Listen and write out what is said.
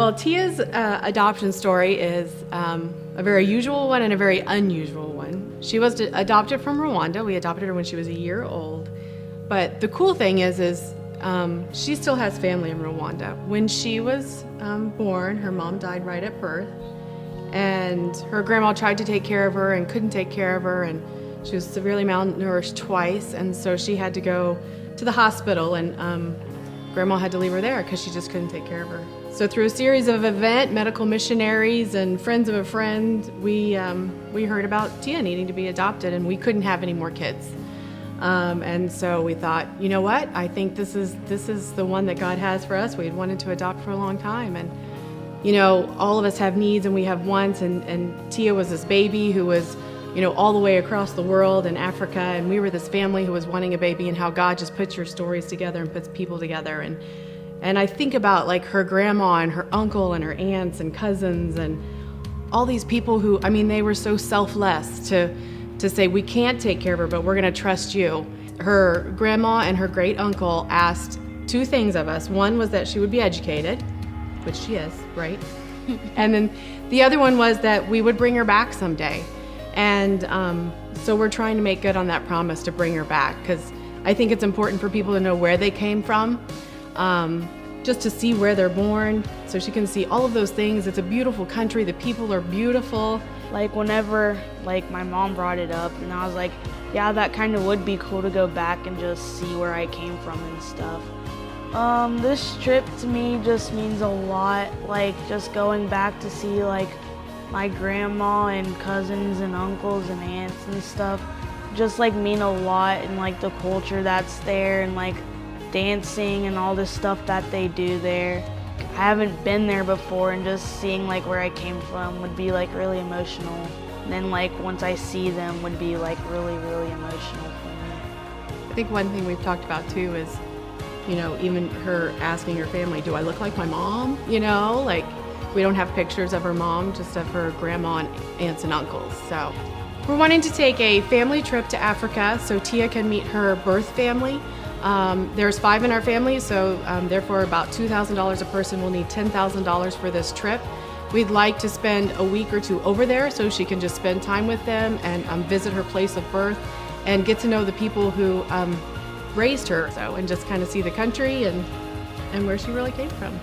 Well, Tia's adoption story is a very usual one and a very unusual one. She was adopted from Rwanda. We adopted her when she was a year old. But the cool thing is she still has family in Rwanda. When she was born, her mom died right at birth. And her grandma tried to take care of her and couldn't take care of her. And she was severely malnourished twice. And so she had to go to the hospital, and grandma had to leave her there because she just couldn't take care of her. So through a series of medical missionaries and friends of a friend, we heard about Tia needing to be adopted, and we couldn't have any more kids. And so we thought, you know what? I think this is the one that God has for us. We had wanted to adopt for a long time, and you know, all of us have needs and we have wants. And Tia was this baby who was, you know, all the way across the world in Africa, and we were this family who was wanting a baby, and how God just puts your stories together and puts people together. And I think about like her grandma and her uncle and her aunts and cousins and all these people who, I mean, they were so selfless to say, we can't take care of her, but we're gonna trust you. Her grandma and her great uncle asked two things of us. One was that she would be educated, which she is, right? And then the other one was that we would bring her back someday. And so we're trying to make good on that promise to bring her back, because I think it's important for people to know where they came from, just to see where they're born, so she can see all of those things. It's a beautiful country, the people are beautiful. Like whenever like my mom brought it up, and I was like, yeah, that kind of would be cool to go back and just see where I came from and stuff. This trip to me just means a lot, like just going back to see like my grandma and cousins and uncles and aunts and stuff just like mean a lot, and like the culture that's there, and like dancing and all this stuff that they do there. I haven't been there before, and just seeing like where I came from would be like really emotional. And then like once I see them would be like really, really emotional for me. I think one thing we've talked about too is, you know, even her asking her family, do I look like my mom? You know, like we don't have pictures of her mom, just of her grandma and aunts and uncles. So we're wanting to take a family trip to Africa so Tia can meet her birth family. There's 5 in our family, so therefore about $2,000 a person. Will need $10,000 for this trip. We'd like to spend a week or two over there so she can just spend time with them and visit her place of birth and get to know the people who raised her, and just kind of see the country and where she really came from.